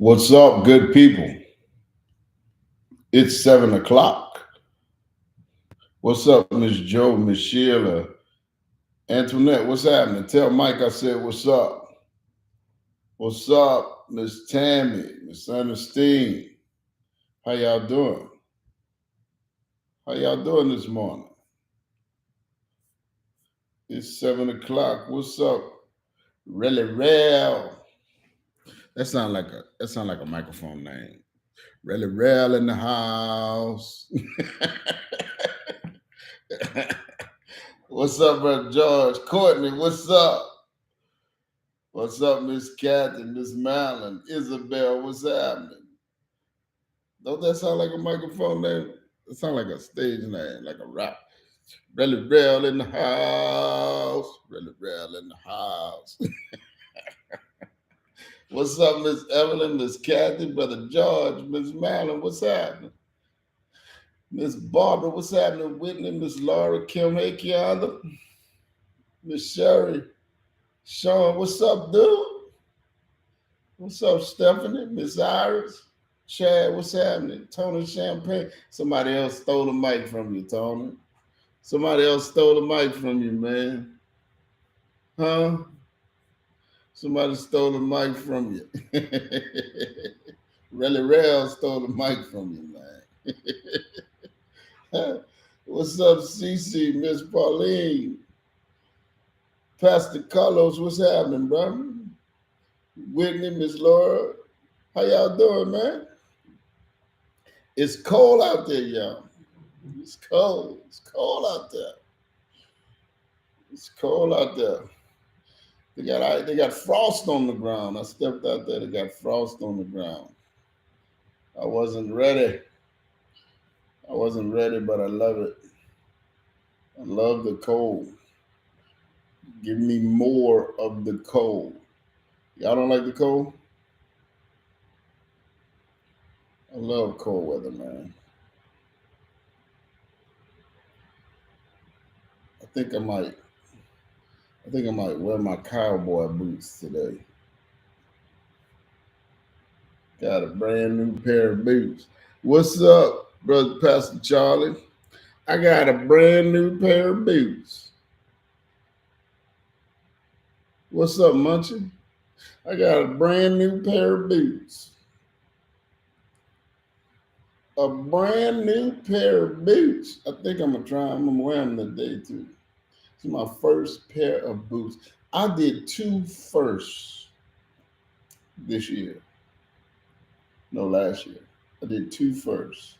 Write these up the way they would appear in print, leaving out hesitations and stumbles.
What's up, good people? It's 7 o'clock. What's up, Miss Joe, Miss Sheila, Antoinette? What's happening? Tell Mike I said what's up. What's up, Miss Tammy, Miss Ernestine? How y'all doing? How y'all doing this morning? It's 7 o'clock. What's up? Really real. That sound like a microphone name. Really real in the house. What's up, brother George? Courtney, what's up? What's up, Miss Kathy, Miss Malin, Isabel, what's happening? Don't that sound like a microphone name? It sound like a stage name, like a rap. Really real in the house. Really real in the house. What's up, Miss Evelyn, Miss Kathy, Brother George, Miss Malin, what's happening? Miss Barbara, what's happening? Whitney, Miss Laura, Kim, hey, Kiana, Miss Sherry, Sean, what's up, dude? What's up, Stephanie? Miss Iris? Chad, what's happening? Tony Champagne. Somebody else stole the mic from you, Tony. Somebody else stole the mic from you, man. Huh? Somebody stole the mic from you. Really Rail stole the mic from you, man. What's up, CC, Miss Pauline? Pastor Carlos, what's happening, bro? Whitney, Miss Laura. How y'all doing, man? It's cold out there, y'all. It's cold. It's cold out there. It's cold out there. They got frost on the ground. I stepped out there. They got frost on the ground. I wasn't ready. I wasn't ready, but I love it. I love the cold. Give me more of the cold. Y'all don't like the cold? I love cold weather, man. I think I might. I think I might wear my cowboy boots today. Got a brand new pair of boots. What's up, brother Pastor Charlie? I got a brand new pair of boots. What's up, Munchie? I got a brand new pair of boots. A brand new pair of boots. I think I'm gonna try them. I'm gonna wear them today too. It's my first pair of boots. I did two firsts this year. No, last year. I did two firsts.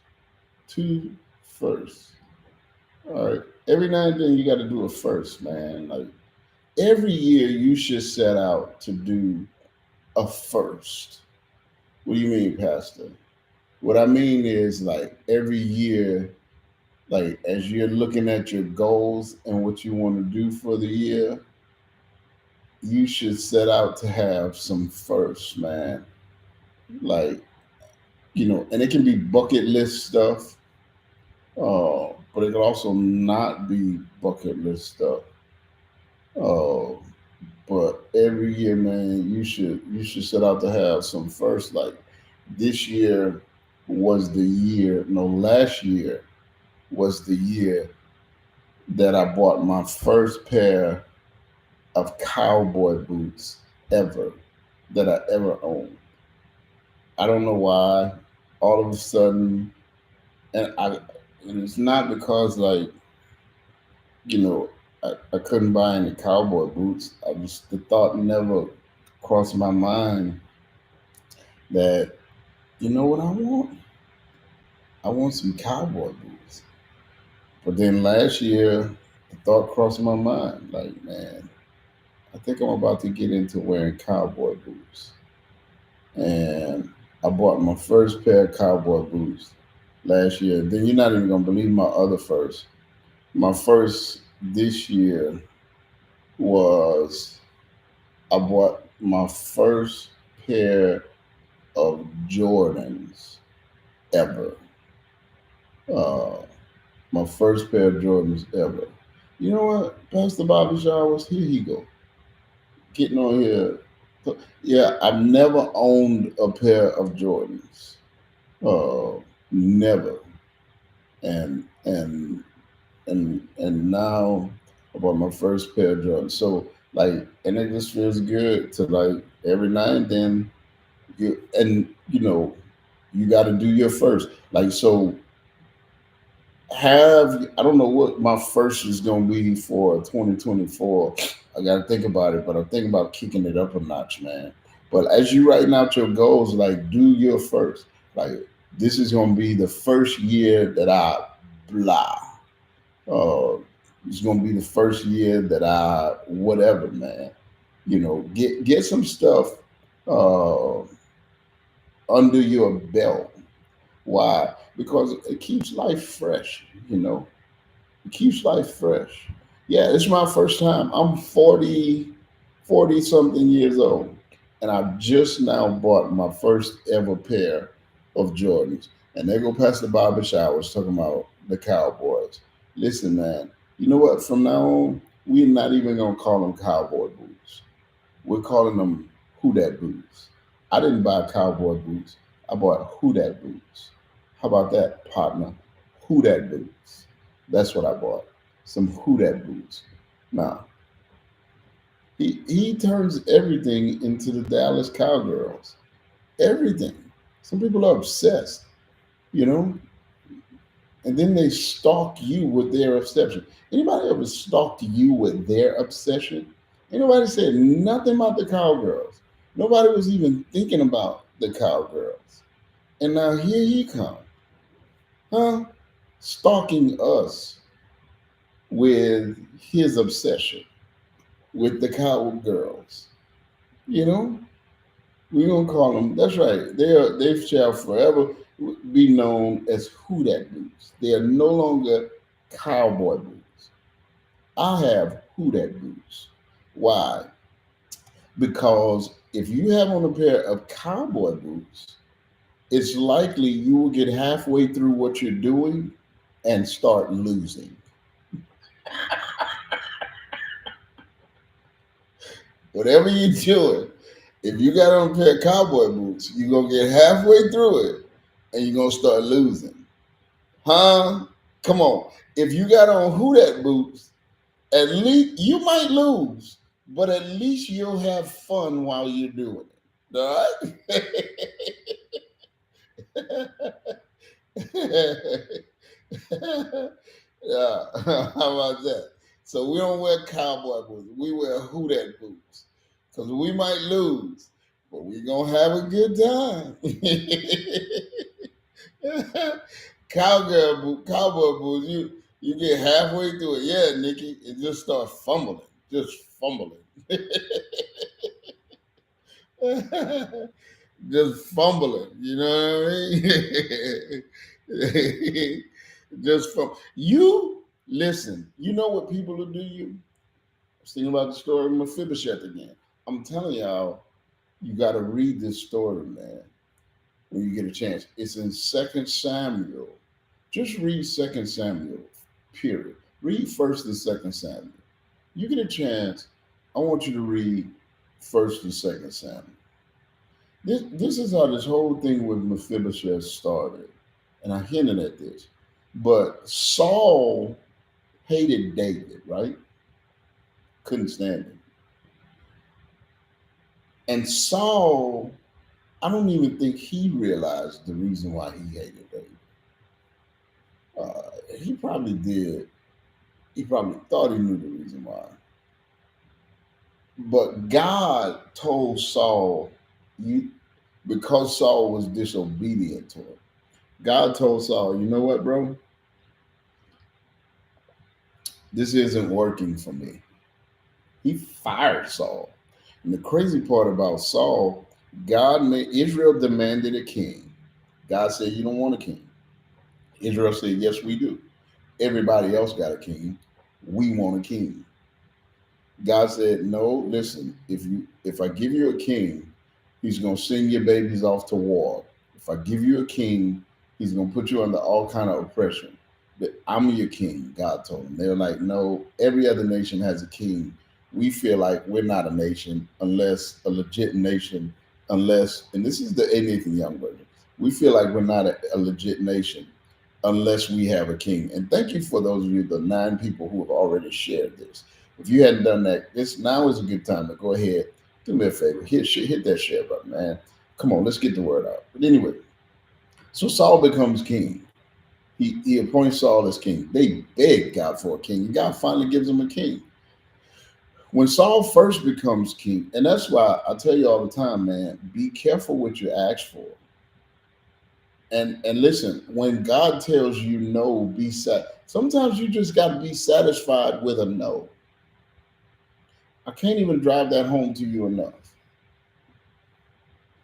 Two firsts. All right. Every now and then you got to do a first, man. Like every year you should set out to do a first. What do you mean, Pastor? What I mean is like every year, like as you're looking at your goals and what you want to do for the year, you should set out to have some firsts, man. Like, and it can be bucket list stuff, but it can also not be bucket list stuff. Uh, but every year, man, you should set out to have some first. Like this year was the year. No, last year was the year that I bought my first pair of cowboy boots ever that I ever owned. I don't know why. All of a sudden, and I and it's not because like you know I couldn't buy any cowboy boots. I just the thought never crossed my mind that you know what I want. I want some cowboy boots. But then last year, the thought crossed my mind like, man, I think I'm about to get into wearing cowboy boots. And I bought my first pair of cowboy boots last year. Then you're not even gonna believe my other first. My first this year was I bought my first pair of Jordans ever. Uh, my first pair of Jordans ever. You know what? Pastor Bobby Showers, here he go. Getting on here. Yeah, I've never owned a pair of Jordans. Never. And now I bought my first pair of Jordans. So like, and it just feels good to like every now and then you got to do your first. Like so, I don't know what my first is gonna be for 2024. I got to think about it, but I'm thinking about kicking it up a notch, man. But as you writing out your goals, like do your first. Like this is gonna be the first year that I blah. Uh, it's gonna be the first year that I whatever, man. Get some stuff uh, under your belt. Why? Because it keeps life fresh. It keeps life fresh. Yeah, it's my first time. I'm 40 something years old, and I just now bought my first ever pair of Jordans. And they go past the barber shop. I was talking about the Cowboys. Listen, man, you know what? From now on, we're not even gonna call them cowboy boots. We're calling them Who Dat boots. I didn't buy cowboy boots. I bought Who Dat boots. How about that, partner? Who Dat boots. That's what I bought. Some Who Dat boots. Now, he turns everything into the Dallas Cowgirls. Everything. Some people are obsessed, you know, and then they stalk you with their obsession. Anybody ever stalked you with their obsession? Anybody said nothing about the Cowgirls. Nobody was even thinking about the Cowgirls. And now here he comes, huh? Stalking us with his obsession with the Cowgirls. You know, we're gonna call them. That's right. They shall forever be known as Who Dat boots. They are no longer cowboy boots. I have Who Dat boots. Why? Because if you have on a pair of cowboy boots, it's likely you will get halfway through what you're doing and start losing. Whatever you're doing, if you got on a pair of cowboy boots, you're gonna get halfway through it and you're gonna start losing. Huh? Come on. If you got on Who Dat boots, at least you might lose, but at least you'll have fun while you're doing it. All right? Yeah. How about that? So we don't wear cowboy boots. We wear Who Dat boots. Because we might lose, but we're gonna have a good time. Cowboy boots, you get halfway through it. Yeah, Nikki, and just start fumbling. Just fumbling. Just fumbling. You know what I mean? Just from you listen, you know what people will do you? I was thinking about the story of Mephibosheth again. I'm telling y'all, you gotta read this story, man, when you get a chance. It's in Second Samuel. Just read Second Samuel, period. Read First and Second Samuel. You get a chance, I want you to read First and Second Samuel. This is how this whole thing with Mephibosheth started. And I hinted at this. But Saul hated David, right? Couldn't stand him. And Saul, I don't even think he realized the reason why he hated David. He probably did. He probably thought he knew the reason why. But God told Saul, you because Saul was disobedient to him. God told Saul, you know what, bro? This isn't working for me. He fired Saul. And the crazy part about Saul, Israel demanded a king. God said, you don't want a king. Israel said, yes, we do. Everybody else got a king. We want a king. God said, no, listen, if I give you a king, he's gonna send your babies off to war. If I give you a king, he's gonna put you under all kind of oppression. But I'm your king, God told them. They were like, no, every other nation has a king. we feel like we're not a nation unless a legit nation, unless, and this is the Nathan Young version, we feel like we're not a legit nation unless we have a king. And thank you for those of you, the 9 people who have already shared this. If you hadn't done that, this now is a good time to go ahead. Do me a favor, hit that share button, man. Come on, let's get the word out. But anyway, so Saul becomes king. He appoints Saul as king. They beg God for a king, and God finally gives him a king. When Saul first becomes king, and that's why I tell you all the time, man, be careful what you ask for. And listen, when God tells you no, be set. Sometimes you just got to be satisfied with a no. I can't even drive that home to you enough.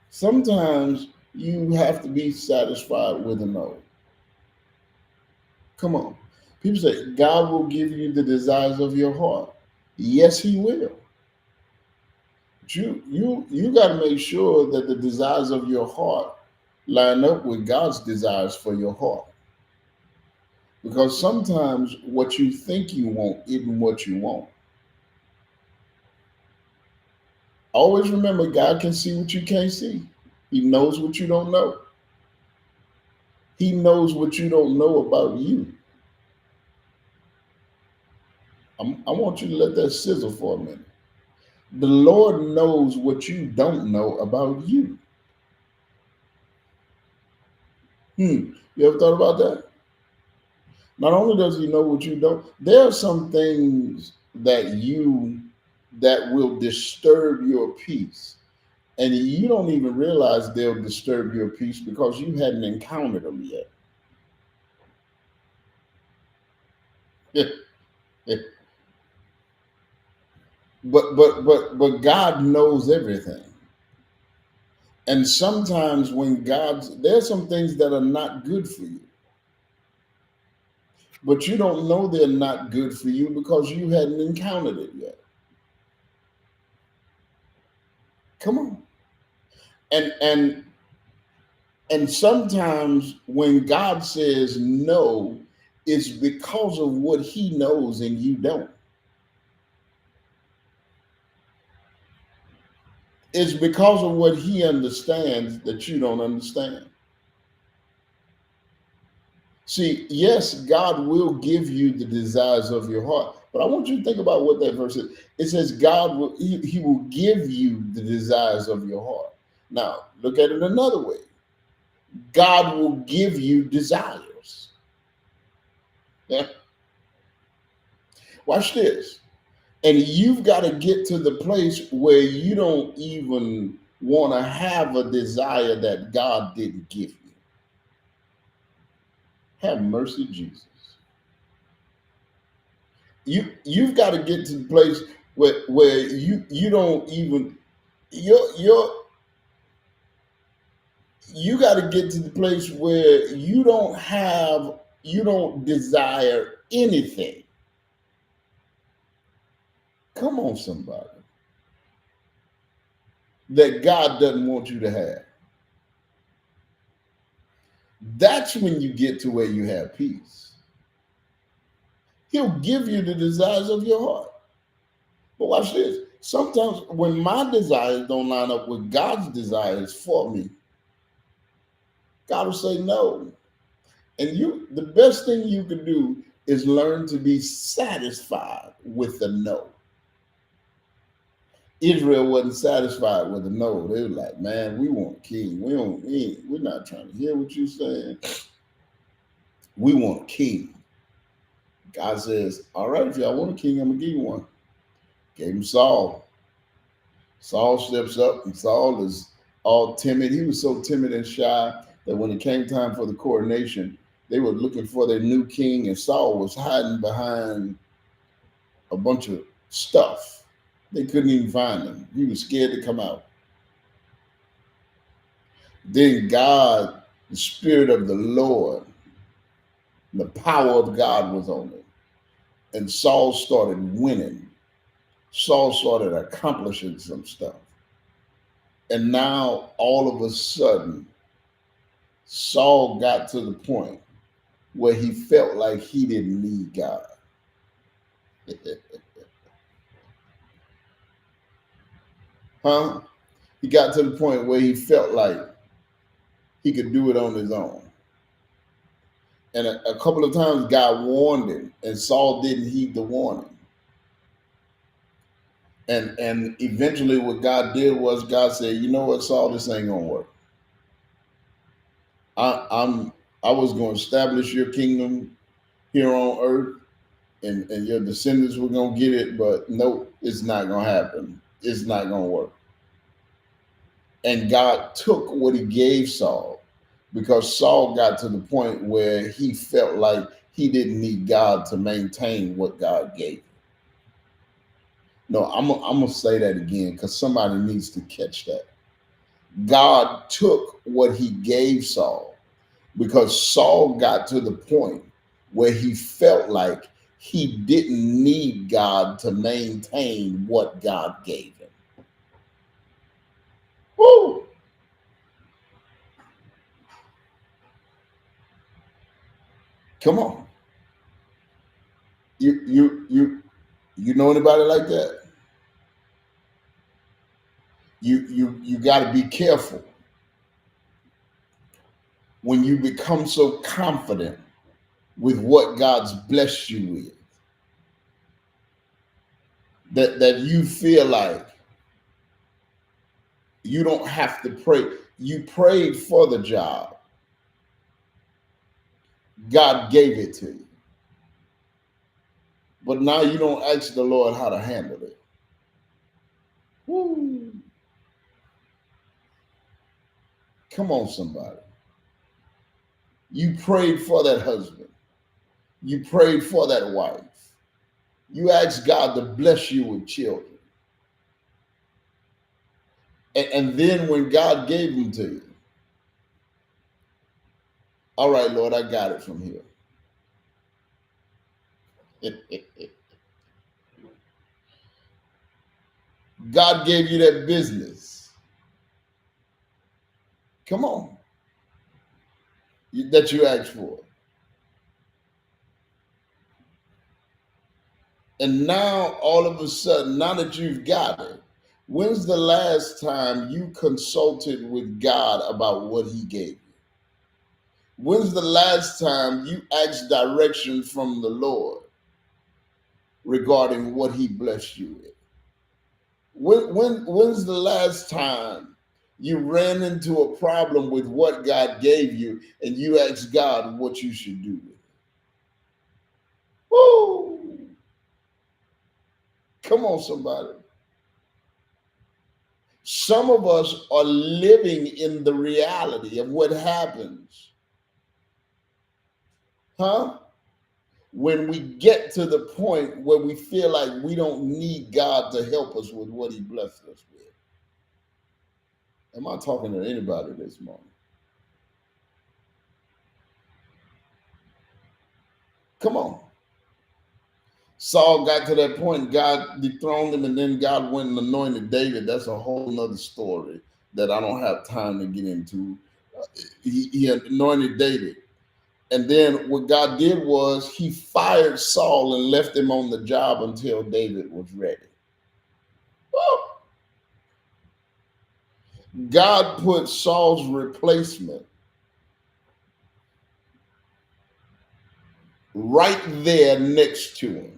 Sometimes you have to be satisfied with a no. Come on. People say God will give you the desires of your heart. Yes, He will. But you got to make sure that the desires of your heart line up with God's desires for your heart. Because sometimes what you think you want isn't what you want. Always remember, God can see what you can't see. He knows what you don't know. He knows what you don't know about you. I want you to let that sizzle for a minute. The Lord knows what you don't know about you. You ever thought about that? Not only does He know what you don't, there are some things that will disturb your peace. And you don't even realize they'll disturb your peace because you hadn't encountered them yet. But God knows everything. And sometimes when there's some things that are not good for you. But you don't know they're not good for you because you hadn't encountered it yet. Come on. And and sometimes when God says no, it's because of what He knows and you don't. It's because of what He understands that you don't understand. See, yes, God will give you the desires of your heart, but I want you to think about what that verse is. It says He will give you the desires of your heart. Now, look at it another way. God will give you desires. Yeah. Watch this. And you've got to get to the place where you don't even want to have a desire that God didn't give you. Have mercy, Jesus. You've got to get to the place where you don't even your you got to get to the place where you don't desire anything. Come on, somebody, that God doesn't want you to have. That's when you get to where you have peace. He'll give you the desires of your heart. But watch this. Sometimes when my desires don't line up with God's desires for me, God will say no. And the best thing you can do is learn to be satisfied with the no. Israel wasn't satisfied with the no. They were like, man, we want a king. We're not trying to hear what you're saying. We want a king. God says, all right, if y'all want a king, I'm gonna give you one. Gave him Saul. Saul steps up, and Saul is all timid. He was so timid and shy that when it came time for the coronation, they were looking for their new king, and Saul was hiding behind a bunch of stuff. They couldn't even find him. He was scared to come out. Then God, the Spirit of the Lord, the power of God was on him. And Saul started winning. Saul started accomplishing some stuff. And now, all of a sudden, Saul got to the point where he felt like he didn't need God. Huh? He got to the point where he felt like he could do it on his own. And a couple of times God warned him, and Saul didn't heed the warning. And eventually what God did was God said, you know what, Saul, this ain't gonna work. I was gonna establish your kingdom here on earth, and your descendants were gonna get it, but nope, it's not gonna happen. It's not gonna work. And God took what he gave Saul because Saul got to the point where he felt like he didn't need God to maintain what God gave him. No, I'm gonna say that again because somebody needs to catch that. God took what he gave Saul because Saul got to the point where he felt like he didn't need God to maintain what God gave him. Woo! Come on. You know anybody like that? You got to be careful when you become so confident with what God's blessed you with that you feel like you don't have to pray. You prayed for the job. God gave it to you. But now you don't ask the Lord how to handle it. Woo. Come on, somebody. You prayed for that husband. You prayed for that wife. You asked God to bless you with children. And then when God gave them to you, all right, Lord, I got it from here. God gave you that business. Come on. That you asked for. And now, all of a sudden, now that you've got it, when's the last time you consulted with God about what he gave you? When's the last time you asked direction from the Lord regarding what he blessed you with? When's the last time you ran into a problem with what God gave you and you asked God what you should do with it? Woo! Come on, somebody. Some of us are living in the reality of what happens, huh? When we get to the point where we feel like we don't need God to help us with what he blessed us with. Am I talking to anybody this morning? Come on. Saul got to that point, God dethroned him, and then God went and anointed David. That's a whole nother story that I don't have time to get into. He anointed David. And then what God did was he fired Saul and left him on the job until David was ready. Woo! God put Saul's replacement right there next to him.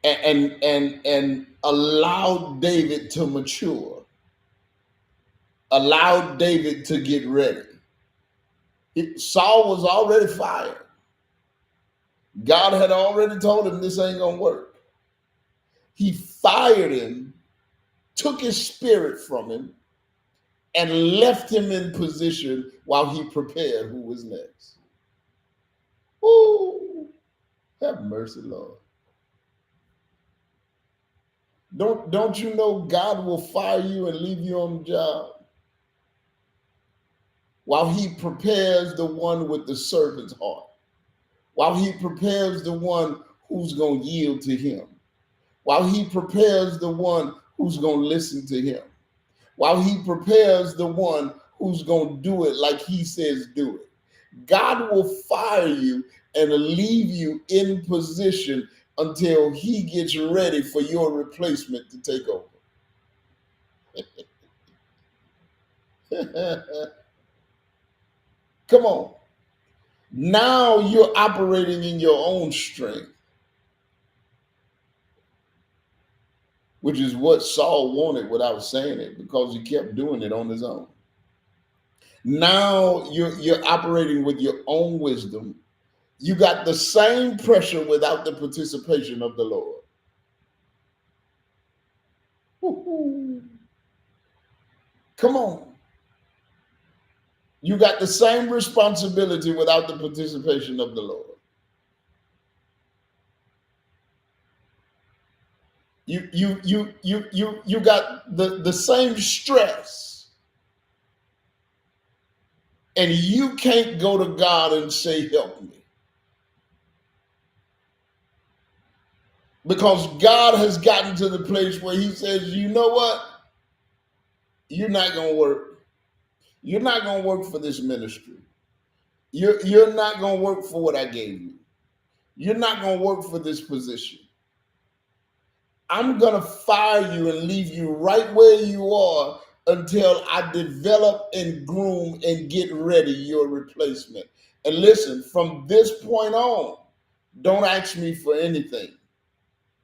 And allowed David to mature, allowed David to get ready. Saul was already fired. God had already told him this ain't gonna work. He fired him, took his spirit from him, and left him in position while he prepared who was next. Ooh, have mercy, Lord. Don't you know God will fire you and leave you on the job while he prepares the one with the servant's heart, while he prepares the one who's going to yield to him, while he prepares the one who's going to listen to him, while he prepares the one who's going to do it like he says do it. God will fire you and leave you in position until he gets ready for your replacement to take over. Come on. Now you're operating in your own strength, which is what Saul wanted without saying it, because he kept doing it on his own. Now you're operating with your own wisdom. You got the same pressure without the participation of the Lord. Woo-hoo. Come on. You got the same responsibility without the participation of the Lord. You got the same stress, and you can't go to God and say, help me. Because God has gotten to the place where he says, you know what? You're not going to work. You're not going to work for this ministry. You're not going to work for what I gave you. You're not going to work for this position. I'm going to fire you and leave you right where you are until I develop and groom and get ready your replacement. And listen, from this point on, don't ask me for anything,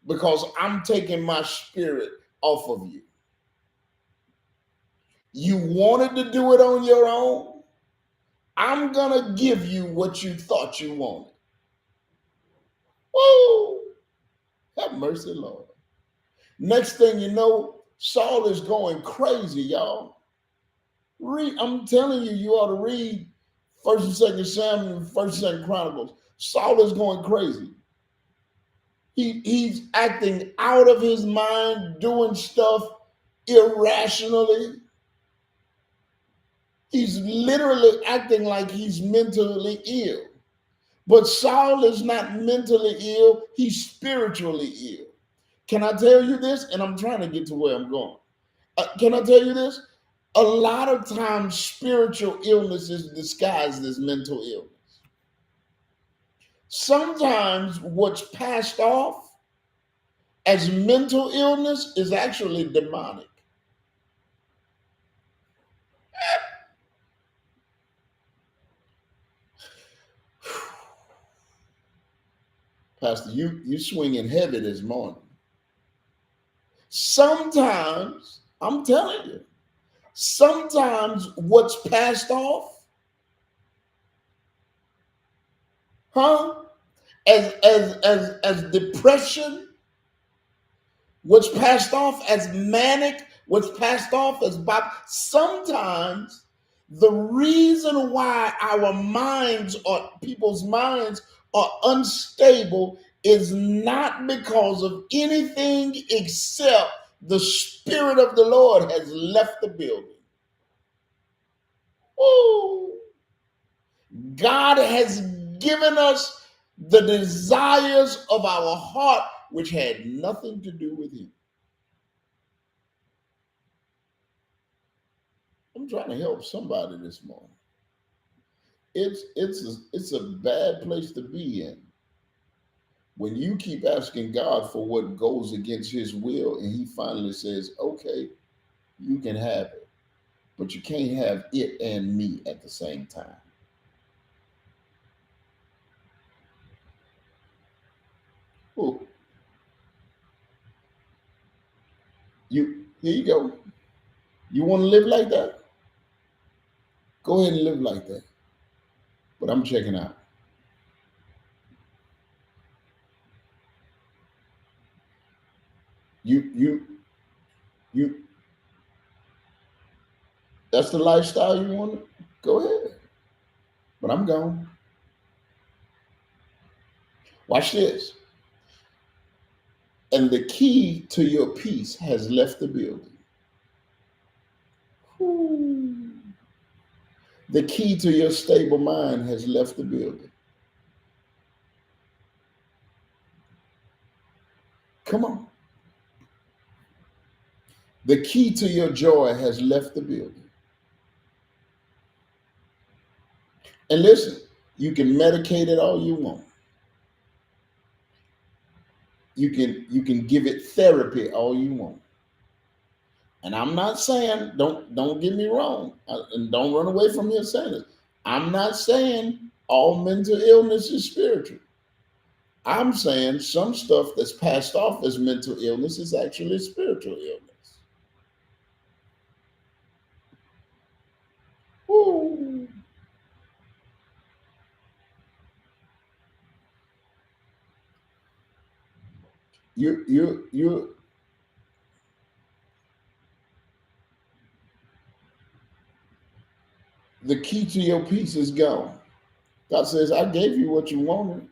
because I'm taking my spirit off of you. You wanted to do it on your own. I'm going to give you what you thought you wanted. Woo! Have mercy, Lord. Next thing you know, Saul is going crazy, y'all. I'm telling you, you ought to read 1st and 2nd Samuel, 1st and 2nd Chronicles. Saul is going crazy. He's acting out of his mind, doing stuff irrationally. He's literally acting like he's mentally ill. But Saul is not mentally ill, he's spiritually ill. Can I tell you this? And I'm trying to get to where I'm going. Can I tell you this? A lot of times, spiritual illness is disguised as mental illness. Sometimes what's passed off as mental illness is actually demonic. Pastor, you swinging heavy this morning. Sometimes, I'm telling you, sometimes what's passed off, as depression, what's passed off as manic, what's passed off as sometimes the reason why our minds or people's minds are unstable is not because of anything except the Spirit of the Lord has left the building. Ooh. God has given us the desires of our heart, which had nothing to do with him. I'm trying to help somebody this morning. It's a bad place to be in when you keep asking God for what goes against his will, and he finally says, okay, you can have it, but you can't have it and me at the same time. Ooh. Here you go. You want to live like that? Go ahead and live like that. But I'm checking out. You that's the lifestyle you want? Go ahead. But I'm gone. Watch this. And the key to your peace has left the building. Ooh. The key to your stable mind has left the building. Come on. The key to your joy has left the building. And listen, you can medicate it all you want. you can give it therapy all you want. And I'm not saying, don't get me wrong, and don't run away from here saying this. I'm not saying all mental illness is spiritual. I'm saying some stuff that's passed off as mental illness is actually spiritual illness. Woo. You the key to your peace is gone. God says, I gave you what you wanted,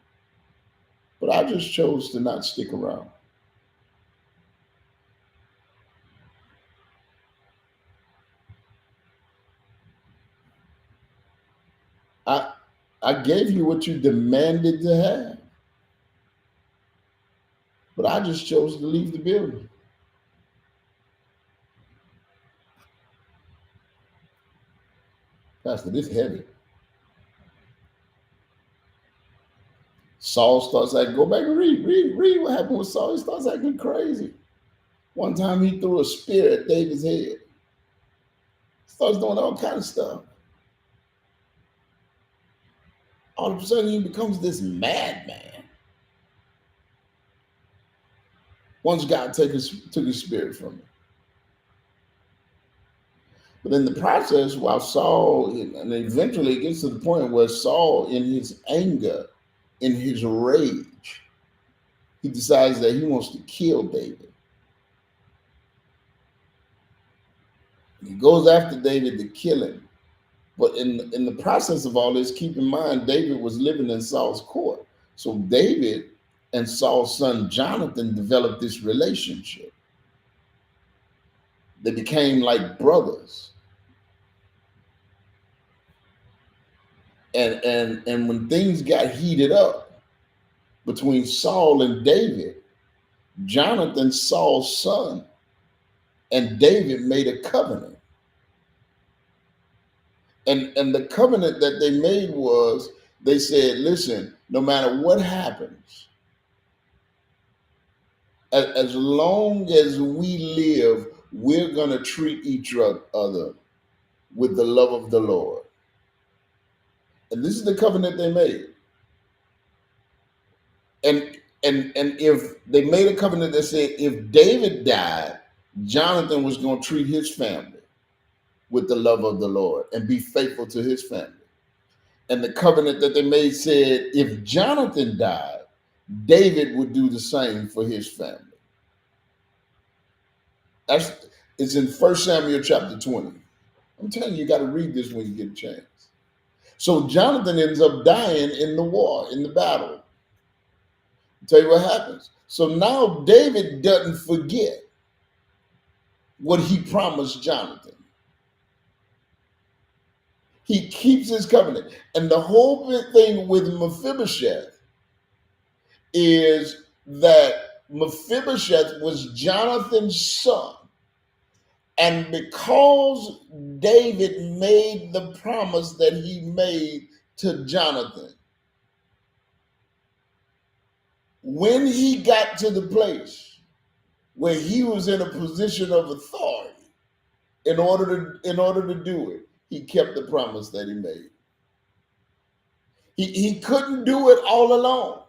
but I just chose to not stick around. I I gave you what you demanded to have, but I just chose to leave the building. Pastor, this heavy. Saul starts acting, go back and read what happened with Saul. He starts acting crazy. One time he threw a spear at David's head. Starts doing all kind of stuff. All of a sudden he becomes this madman. Once God took his spirit from him. But in the process, while Saul, and eventually it gets to the point where Saul, in his anger, in his rage, he decides that he wants to kill David. He goes after David to kill him. But in the process of all this, keep in mind, David was living in Saul's court. So David and Saul's son Jonathan developed this relationship. They became like brothers. And when things got heated up between Saul and David, Jonathan, Saul's son, and David made a covenant. And the covenant that they made was, they said, listen, no matter what happens, as long as we live, we're going to treat each other with the love of the Lord. And this is the covenant they made. And if they made a covenant that said if David died, Jonathan was going to treat his family with the love of the Lord and be faithful to his family. And the covenant that they made said if Jonathan died, David would do the same for his family. It's in 1 Samuel chapter 20. I'm telling you, you got to read this when you get a chance. So Jonathan ends up dying in the war, in the battle. I'll tell you what happens. So now David doesn't forget what he promised Jonathan. He keeps his covenant. And the whole thing with Mephibosheth is that Mephibosheth was Jonathan's son. And because David made the promise that he made to Jonathan, when he got to the place where he was in a position of authority, in order to do it, he kept the promise that he made. He couldn't do it all alone.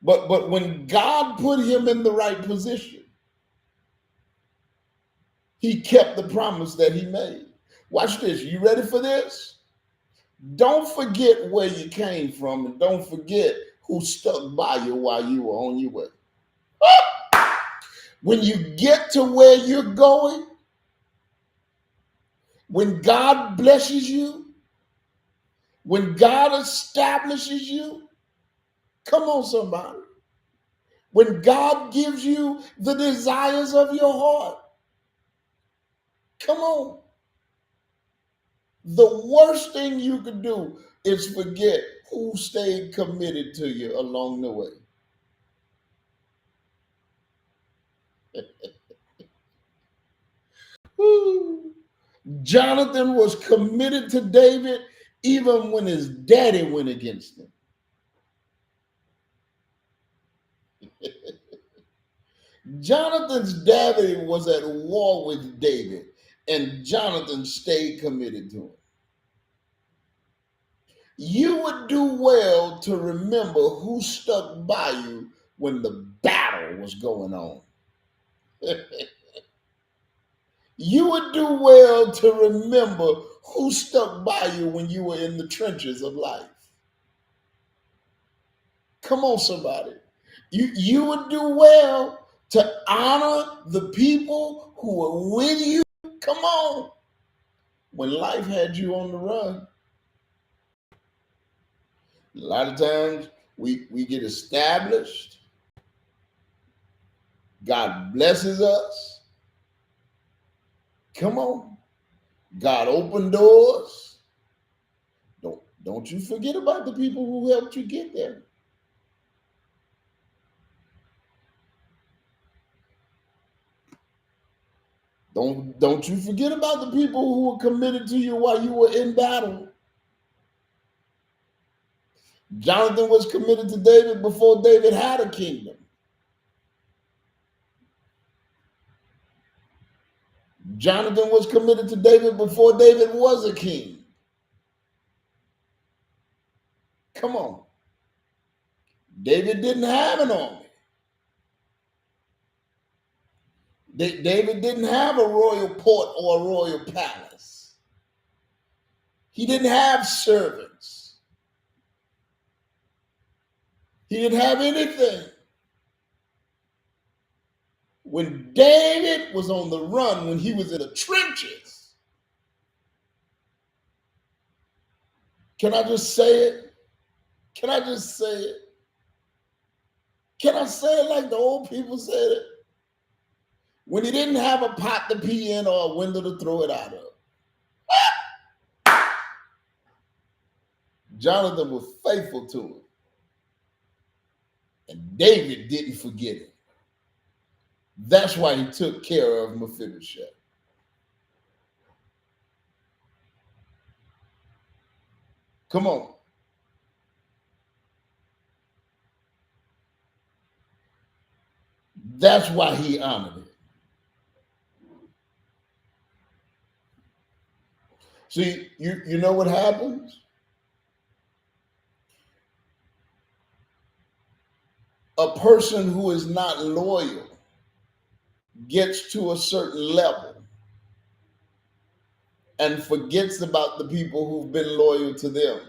But when God put him in the right position, he kept the promise that he made. Watch this. You ready for this? Don't forget where you came from, and don't forget who stuck by you while you were on your way. When you get to where you're going, when God blesses you, when God establishes you, come on, somebody. When God gives you the desires of your heart, come on. The worst thing you could do is forget who stayed committed to you along the way. Jonathan was committed to David even when his daddy went against him. Jonathan's daddy was at war with David, and Jonathan stayed committed to him. You would do well to remember who stuck by you when the battle was going on. You would do well to remember who stuck by you when you were in the trenches of life. Come on, somebody. You would do well to honor the people who were with you. Come on. When life had you on the run. A lot of times we get established. God blesses us. Come on. God opened doors. Don't you forget about the people who helped you get there. Don't you forget about the people who were committed to you while you were in battle. Jonathan was committed to David before David had a kingdom. Jonathan was committed to David before David was a king. Come on. David didn't have an army. David didn't have a royal port or a royal palace. He didn't have servants. He didn't have anything. When David was on the run, when he was in the trenches, can I just say it? Can I just say it? Can I say it like the old people said it? When he didn't have a pot to pee in or a window to throw it out of. Jonathan was faithful to him. And David didn't forget it. That's why he took care of Mephibosheth. Come on. That's why he honored it. See, you know what happens? A person who is not loyal gets to a certain level and forgets about the people who've been loyal to them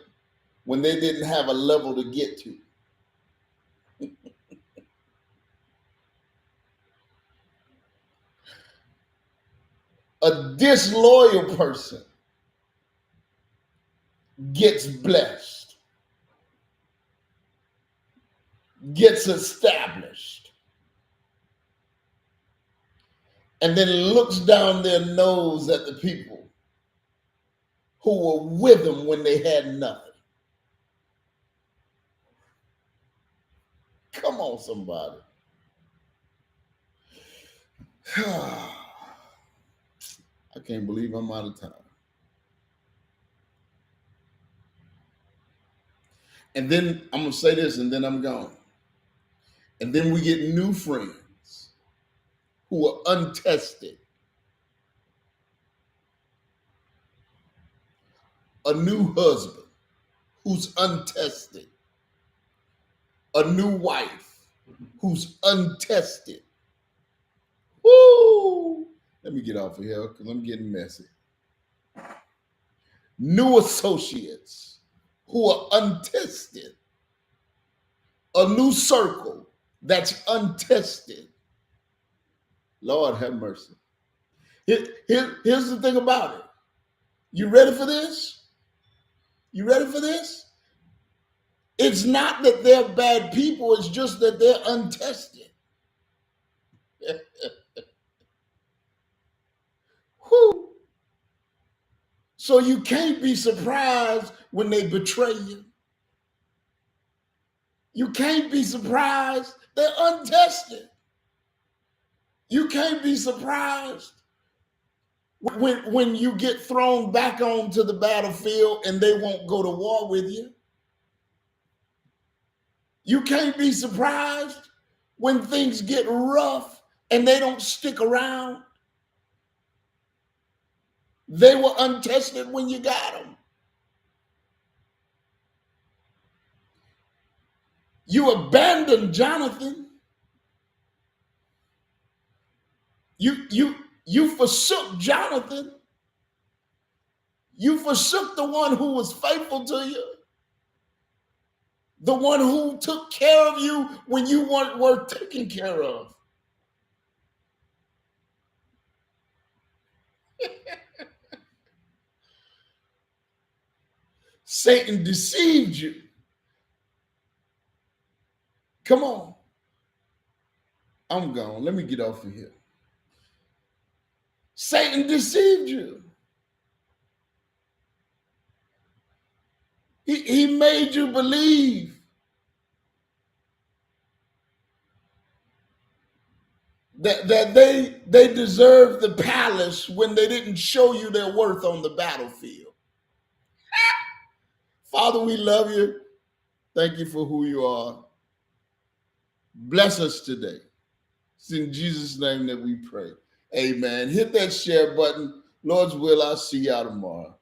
when they didn't have a level to get to. A disloyal person gets blessed, gets established, and then looks down their nose at the people who were with them when they had nothing. Come on, somebody. I can't believe I'm out of time. And then I'm going to say this and then I'm gone. And then we get new friends who are untested. A new husband who's untested. A new wife who's untested. Woo! Let me get off of here because I'm getting messy. New associates who are untested. A new circle that's untested. Lord have mercy. Here's the thing about it. You ready for this? You ready for this? It's not that they're bad people, it's just that they're untested. Whew. So you can't be surprised when they betray you. You can't be surprised. They're untested. You can't be surprised when you get thrown back onto the battlefield and they won't go to war with you. You can't be surprised when things get rough and they don't stick around. They were untested when you got them. You abandoned Jonathan. You forsook Jonathan. You forsook the one who was faithful to you. The one who took care of you when you weren't worth taking care of. Satan deceived you. Come on. I'm gone. Let me get off of here. Satan deceived you. He made you believe that they deserved the palace when they didn't show you their worth on the battlefield. Father, we love you. Thank you for who you are. Bless us today. It's in Jesus' name that we pray. Amen. Hit that share button. Lord's will, I'll see y'all tomorrow.